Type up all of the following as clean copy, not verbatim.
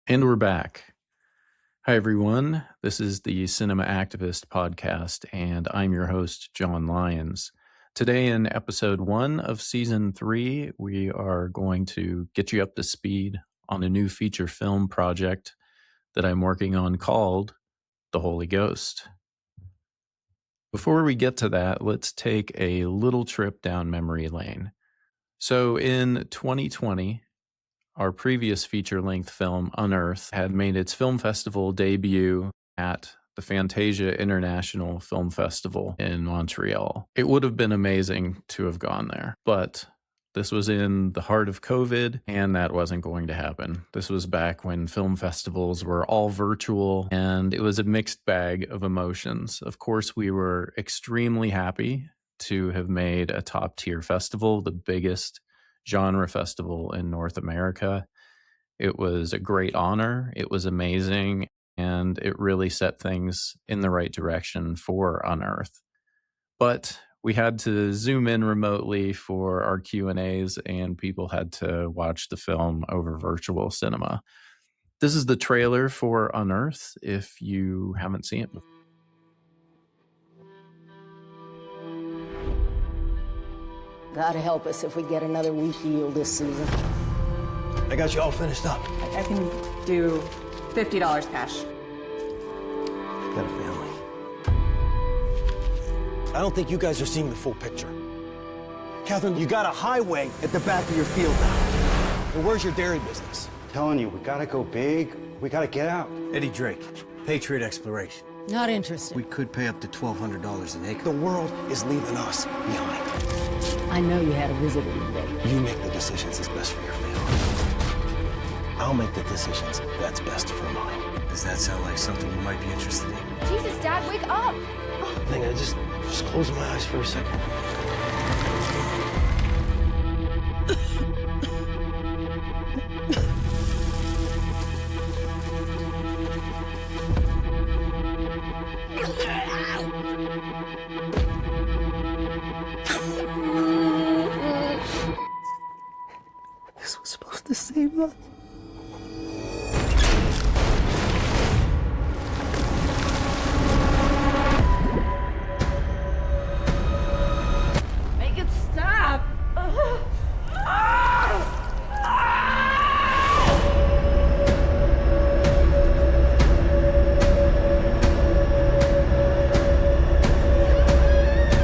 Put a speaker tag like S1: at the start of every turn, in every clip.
S1: And we're back. Hi, everyone. This is the Cinema Activist podcast, and I'm your host, John Lyons. Today, in episode 1 of season 3, we are going to get you up to speed on a new feature film project that I'm working on called The Holy Ghost. Before we get to that, let's take a little trip down memory lane. So in 2020, our previous feature-length film, Unearth, had made its film festival debut at the Fantasia International Film Festival in Montreal. It would have been amazing to have gone there, but this was in the heart of COVID, and that wasn't going to happen. This was back when film festivals were all virtual, and it was a mixed bag of emotions. Of course, we were extremely happy to have made a top-tier festival, the biggest genre festival in North America. It was a great honor. It was amazing, and it really set things in the right direction for Unearth. But we had to zoom in remotely for our Q&As, and people had to watch the film over virtual cinema. This is the trailer for Unearth, if you haven't seen it before.
S2: God help us if we get another weak yield this season.
S3: I got you all finished up.
S4: I can do $50 cash.
S3: Got a family. I don't think you guys are seeing the full picture. Catherine, you got a highway at the back of your field now. And where's your dairy business?
S5: Telling you, we gotta go big. We gotta get out.
S3: Eddie Drake, Patriot Exploration.
S2: Not interested.
S6: We could pay up to $1,200 an acre.
S3: The world is leaving us behind.
S2: I know you had a visitor today.
S3: You make the decisions that's best for your family. I'll make the decisions that's best for mine.
S6: Does that sound like something you might be interested in?
S7: Jesus, Dad, wake up!
S3: I think I just close my eyes for a second.
S5: This was supposed to save us.
S7: Make it stop!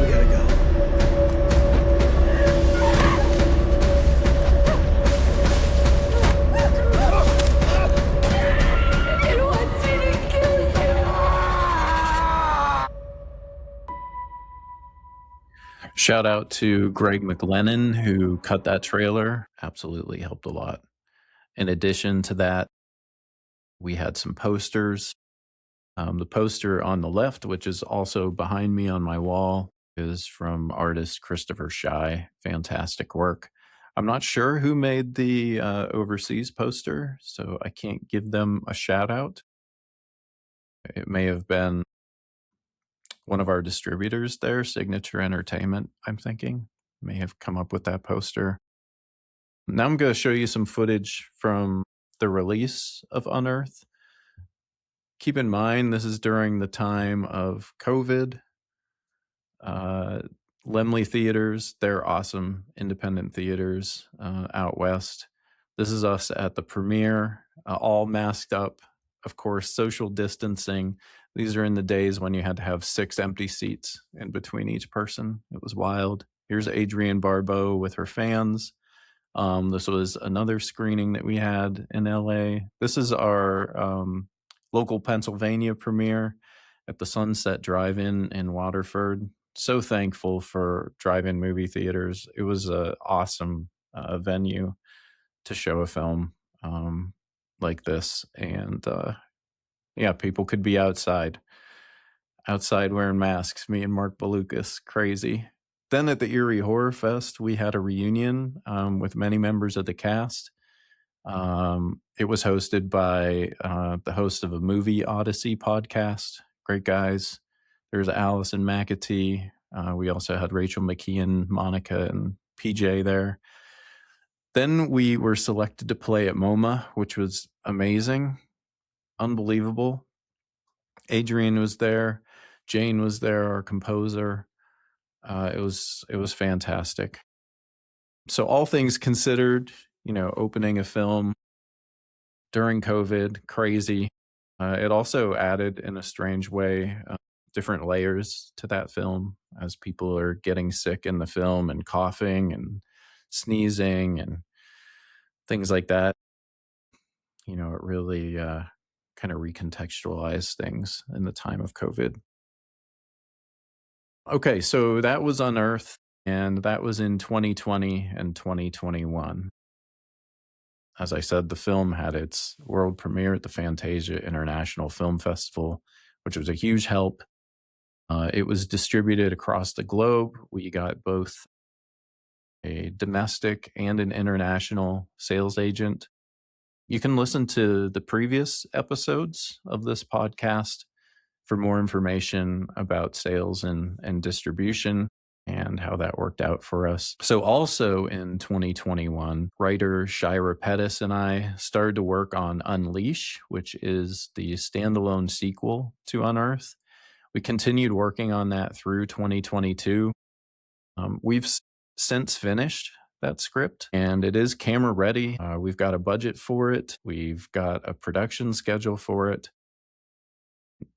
S3: We gotta go.
S7: It wants me to kill you!
S1: Shout out to Greg McLennan, who cut that trailer. Absolutely helped a lot. In addition to that, we had some posters. The poster on the left, which is also behind me on my wall, is from artist Christopher Shy. Fantastic work. I'm not sure who made the overseas poster, so I can't give them a shout out. It may have been one of our distributors there, Signature Entertainment, I'm thinking, may have come up with that poster. Now I'm going to show you some footage from the release of Unearth. Keep in mind, this is during the time of COVID. Lemley Theaters, they're awesome independent theaters out west. This is us at the premiere, all masked up, of course, social distancing. These are in the days when you had to have 6 empty seats in between each person. It was wild. Here's Adrienne Barbeau with her fans. This was another screening that we had in LA. This is our local Pennsylvania premiere at the Sunset Drive-In in Waterford. So thankful for drive-in movie theaters. It was an awesome venue to show a film like this. And yeah, people could be outside wearing masks. Me and Mark Balukas, crazy. Then at the Erie Horror Fest, we had a reunion with many members of the cast. It was hosted by the host of a Movie Odyssey podcast. Great guys. There's Allison McAtee. We also had Rachel McKeon, Monica, and PJ there. Then we were selected to play at MoMA, which was amazing, unbelievable. Adrian was there, Jane was there, our composer. It was fantastic. So all things considered, opening a film during COVID, crazy. It also added, in a strange way, different layers to that film as people are getting sick in the film and coughing and sneezing and things like that. It really kind of recontextualized things in the time of COVID. Okay, so that was Unearth, and that was in 2020 and 2021. As I said, the film had its world premiere at the Fantasia International Film Festival, which was a huge help. It was distributed across the globe. We got both a domestic and an international sales agent. You can listen to the previous episodes of this podcast for more information about sales and distribution and how that worked out for us. So also in 2021, writer Shira Pettis and I started to work on Unleash, which is the standalone sequel to Unearth. We continued working on that through 2022. We've since finished that script, and it is camera ready. We've got a budget for it. We've got a production schedule for it.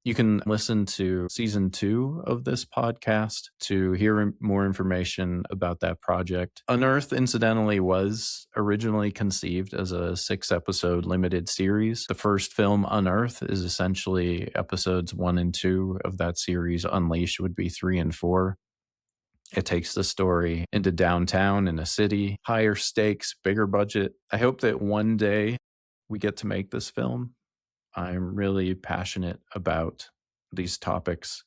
S1: You can listen to season 2 of this podcast to hear more information about that project. Unearth, incidentally, was originally conceived as a 6-episode limited series. The first film, Unearth, is essentially episodes 1 and 2 of that series. Unleash would be 3 and 4. It takes the story into downtown in a city, higher stakes, bigger budget. I hope that one day we get to make this film. I'm really passionate about these topics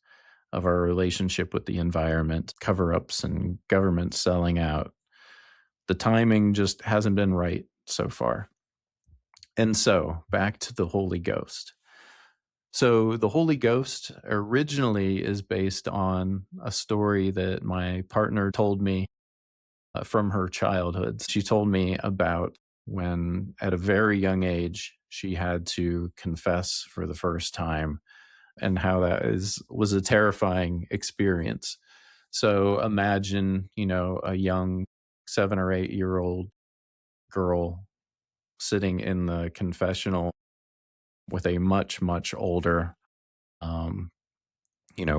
S1: of our relationship with the environment, cover-ups and government selling out. The timing just hasn't been right so far. And so, back to the Holy Ghost. So the Holy Ghost originally is based on a story that my partner told me from her childhood. She told me about when, at a very young age, she had to confess for the first time, and how that was a terrifying experience. So imagine, a young 7 or 8-year-old girl sitting in the confessional with a much, much older,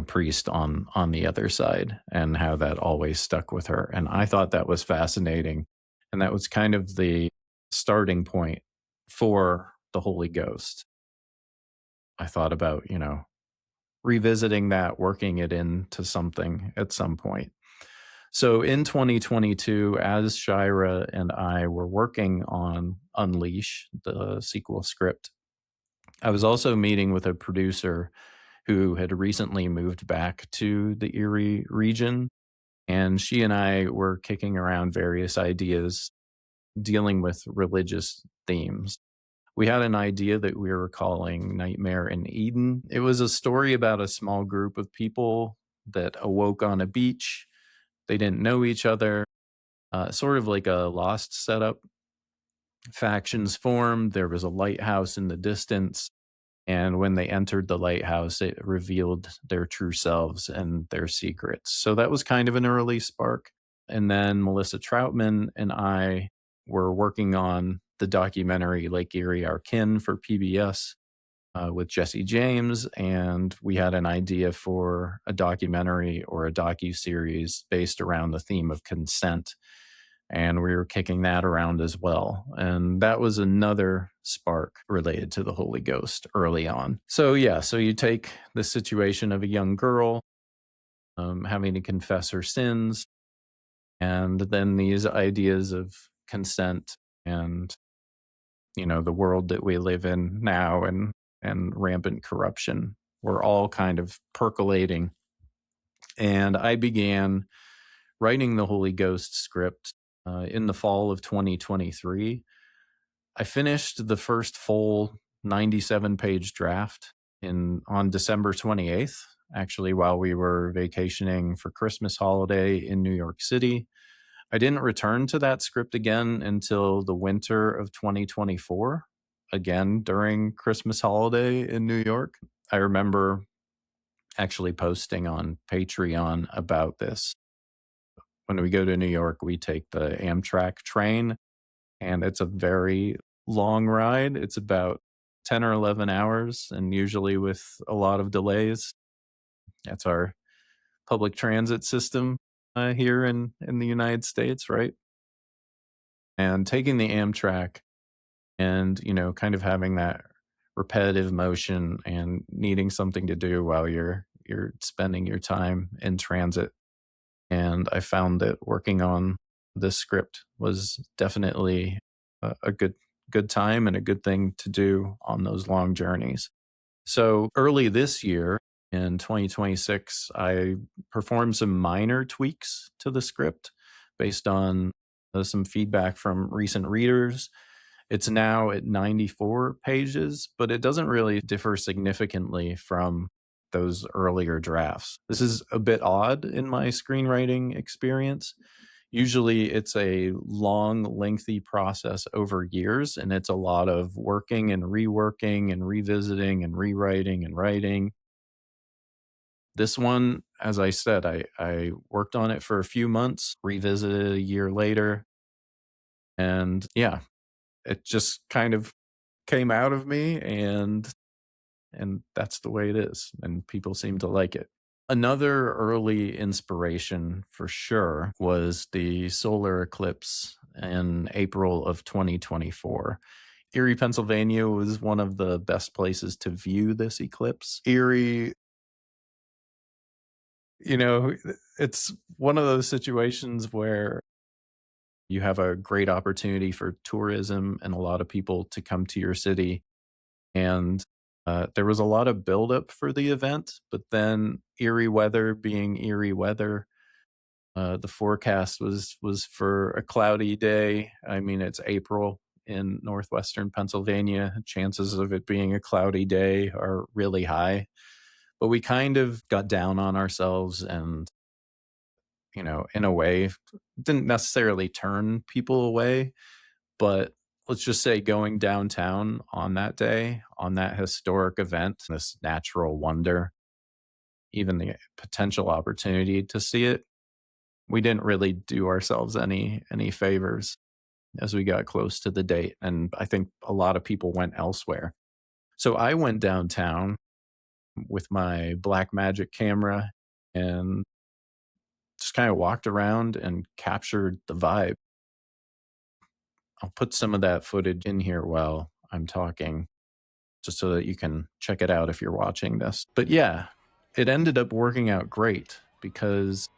S1: priest on the other side, and how that always stuck with her. And I thought that was fascinating. And that was kind of the starting point for the Holy Ghost. I thought about, revisiting that, working it into something at some point. So in 2022, as Shira and I were working on Unleash, the sequel script, I was also meeting with a producer who had recently moved back to the Erie region. And she and I were kicking around various ideas dealing with religious themes. We had an idea that we were calling Nightmare in Eden. It was a story about a small group of people that awoke on a beach. They didn't know each other, sort of like a Lost setup. Factions formed. There was a lighthouse in the distance. And when they entered the lighthouse, it revealed their true selves and their secrets. So that was kind of an early spark. And then Melissa Troutman and I were working on the documentary Lake Erie, Our Kin for PBS with Jesse James. And we had an idea for a documentary or a docuseries based around the theme of consent. And we were kicking that around as well. And that was another spark related to the Holy Ghost early on. So you take the situation of a young girl having to confess her sins, and then these ideas of consent and, the world that we live in now and rampant corruption were all kind of percolating. And I began writing the Holy Ghost script in the fall of 2023. I finished the first full 97-page draft on December 28th, actually, while we were vacationing for Christmas holiday in New York City. I didn't return to that script again until the winter of 2024. again during Christmas holiday in New York. I remember actually posting on Patreon about this. When we go to New York, we take the Amtrak train, and it's a very long ride. It's about 10 or 11 hours, and usually with a lot of delays. That's our public transit system here in the United States, right? And taking the Amtrak and, kind of having that repetitive motion and needing something to do while you're spending your time in transit. And I found that working on this script was definitely a good time and a good thing to do on those long journeys. So early this year in 2026, I performed some minor tweaks to the script based on some feedback from recent readers. It's now at 94 pages, but it doesn't really differ significantly from those earlier drafts. This is a bit odd in my screenwriting experience. Usually it's a long, lengthy process over years, and it's a lot of working and reworking and revisiting and rewriting and writing. This one, as I said, I worked on it for a few months, revisited it a year later, and yeah, it just kind of came out of me, and that's the way it is, and people seem to like it. Another early inspiration for sure was the solar eclipse in April of 2024. Erie, Pennsylvania was one of the best places to view this eclipse. Erie, it's one of those situations where you have a great opportunity for tourism and a lot of people to come to your city. And there was a lot of buildup for the event, but then Erie weather being Erie weather, the forecast was for a cloudy day. I mean, it's April in northwestern Pennsylvania. Chances of it being a cloudy day are really high. But we kind of got down on ourselves and, in a way, didn't necessarily turn people away, but let's just say going downtown on that day, on that historic event, this natural wonder, even the potential opportunity to see it, we didn't really do ourselves any favors as we got close to the date. And I think a lot of people went elsewhere. So I went downtown with my black magic camera and just kind of walked around and captured the vibe. I'll put some of that footage in here while I'm talking, just so that you can check it out if you're watching this. But yeah, it ended up working out great because,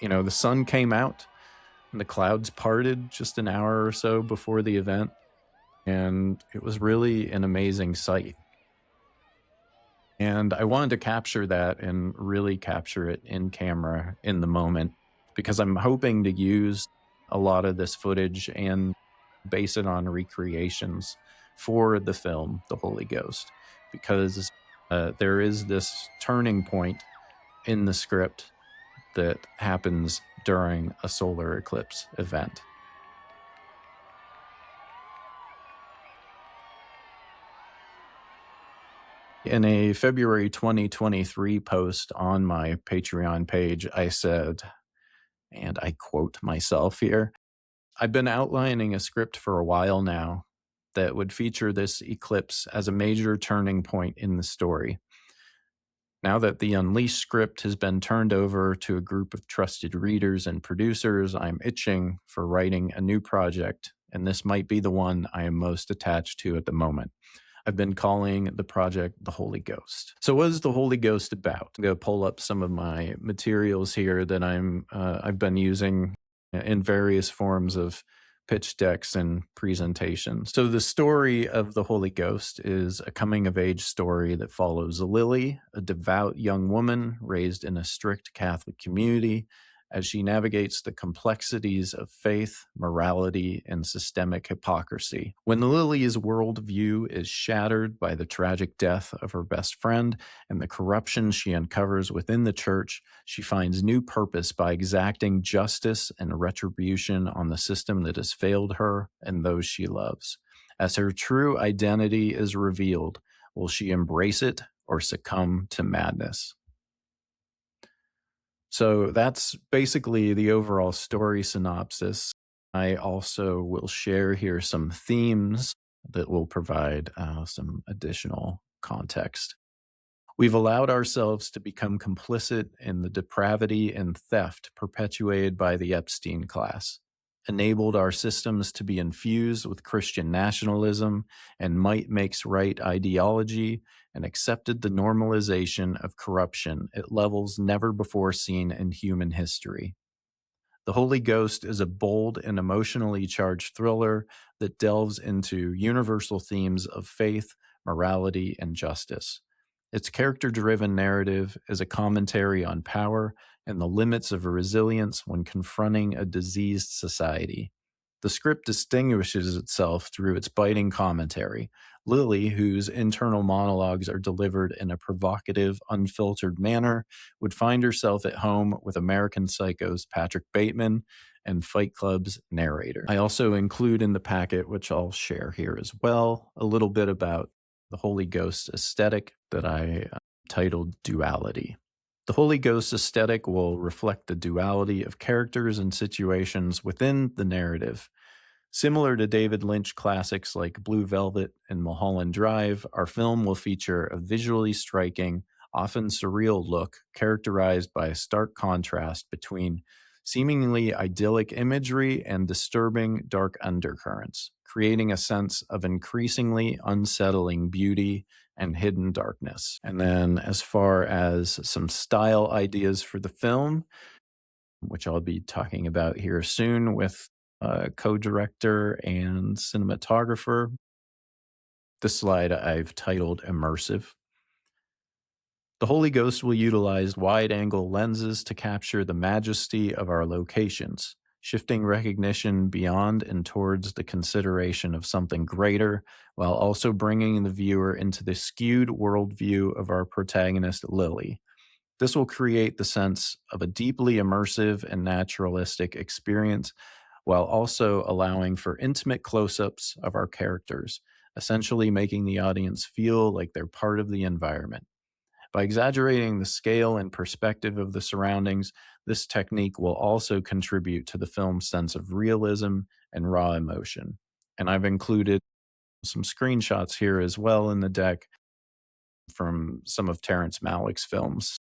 S1: the sun came out and the clouds parted just an hour or so before the event. And it was really an amazing sight. And I wanted to capture that and really capture it in camera in the moment, because I'm hoping to use a lot of this footage and base it on recreations for the film, The Holy Ghost, because there is this turning point in the script that happens during a solar eclipse event. In a February 2023 post on my Patreon page, I said, and I quote myself here, "I've been outlining a script for a while now that would feature this eclipse as a major turning point in the story. Now that the Unleashed script has been turned over to a group of trusted readers and producers, I'm itching for writing a new project, and this might be the one I am most attached to at the moment. I've been calling the project The Holy Ghost." So what is The Holy Ghost about? I'm going to pull up some of my materials here that I've been using in various forms of pitch decks and presentations. So the story of The Holy Ghost is a coming-of-age story that follows Lily, a devout young woman raised in a strict Catholic community, as she navigates the complexities of faith, morality, and systemic hypocrisy. When Lily's worldview is shattered by the tragic death of her best friend and the corruption she uncovers within the church, she finds new purpose by exacting justice and retribution on the system that has failed her and those she loves. As her true identity is revealed, will she embrace it or succumb to madness? So that's basically the overall story synopsis. I also will share here some themes that will provide some additional context. We've allowed ourselves to become complicit in the depravity and theft perpetuated by the Epstein class, enabled our systems to be infused with Christian nationalism and might makes right ideology, and accepted the normalization of corruption at levels never before seen in human history. The Holy Ghost is a bold and emotionally charged thriller that delves into universal themes of faith, morality, and justice. Its character-driven narrative is a commentary on power and the limits of resilience when confronting a diseased society. The script distinguishes itself through its biting commentary. Lily, whose internal monologues are delivered in a provocative, unfiltered manner, would find herself at home with American Psycho's Patrick Bateman and Fight Club's narrator. I also include in the packet, which I'll share here as well, a little bit about the Holy Ghost aesthetic that I titled Duality. The Holy Ghost aesthetic will reflect the duality of characters and situations within the narrative. Similar to David Lynch classics like Blue Velvet and Mulholland Drive, our film will feature a visually striking, often surreal look characterized by a stark contrast between seemingly idyllic imagery and disturbing dark undercurrents, creating a sense of increasingly unsettling beauty and hidden darkness. And then as far as some style ideas for the film, which I'll be talking about here soon with co-director and cinematographer. This slide I've titled Immersive. The Holy Ghost will utilize wide-angle lenses to capture the majesty of our locations, shifting recognition beyond and towards the consideration of something greater, while also bringing the viewer into the skewed worldview of our protagonist, Lily. This will create the sense of a deeply immersive and naturalistic experience, while also allowing for intimate close-ups of our characters, essentially making the audience feel like they're part of the environment. By exaggerating the scale and perspective of the surroundings, this technique will also contribute to the film's sense of realism and raw emotion. And I've included some screenshots here as well in the deck from some of Terrence Malick's films.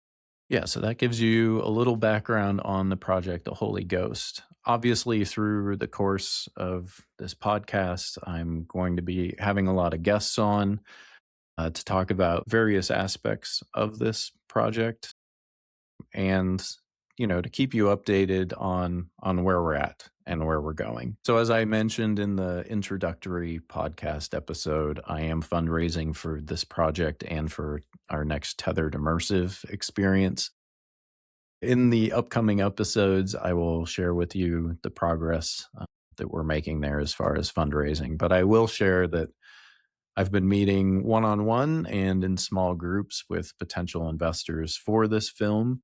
S1: Yeah, so that gives you a little background on the project, The Holy Ghost. Obviously, through the course of this podcast, I'm going to be having a lot of guests on to talk about various aspects of this project and, to keep you updated on where we're at and where we're going. So as I mentioned in the introductory podcast episode, I am fundraising for this project and for our next Tethered Immersive experience. In the upcoming episodes, I will share with you the progress that we're making there as far as fundraising. But I will share that I've been meeting one-on-one and in small groups with potential investors for this film,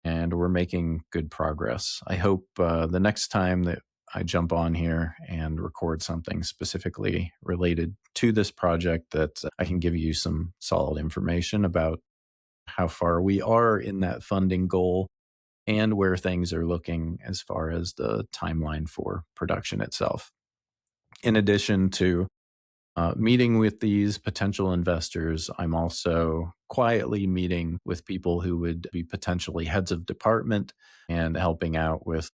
S1: and we're making good progress. I hope the next time that I jump on here and record something specifically related to this project that I can give you some solid information about how far we are in that funding goal and where things are looking as far as the timeline for production itself. In addition to meeting with these potential investors, I'm also quietly meeting with people who would be potentially heads of department and helping out with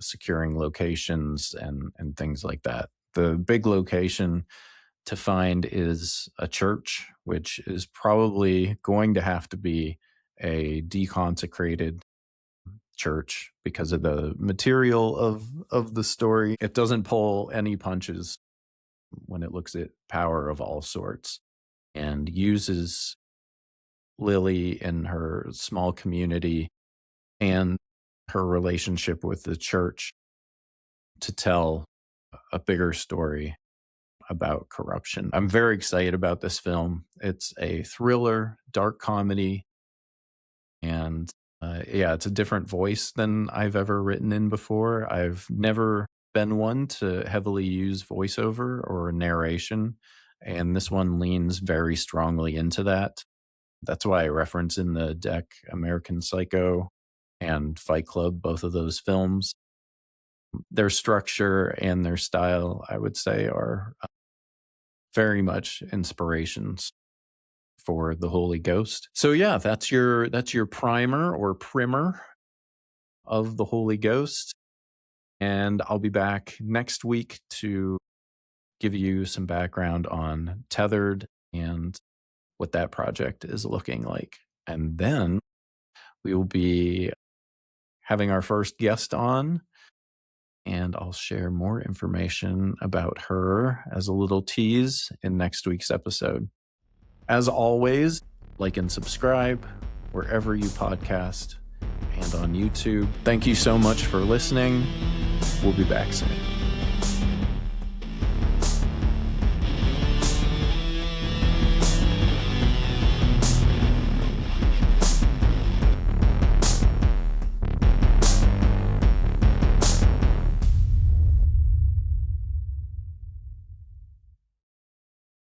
S1: securing locations and things like that. The big location to find is a church, which is probably going to have to be a deconsecrated church because of the material of the story. It doesn't pull any punches when it looks at power of all sorts and uses Lily and her small community and her relationship with the church to tell a bigger story about corruption. I'm very excited about this film. It's a thriller, dark comedy, and it's a different voice than I've ever written in before. I've never been one to heavily use voiceover or narration, and this one leans very strongly into that. That's why I reference in the deck American Psycho and Fight Club, both of those films. Their structure and their style, I would say, are very much inspirations for The Holy Ghost. So yeah, that's your primer or primer of The Holy Ghost. And I'll be back next week to give you some background on Tethered and what that project is looking like. And then we will be having our first guest on, and I'll share more information about her as a little tease in next week's episode. As always, like and subscribe wherever you podcast and on YouTube. Thank you so much for listening. We'll be back soon.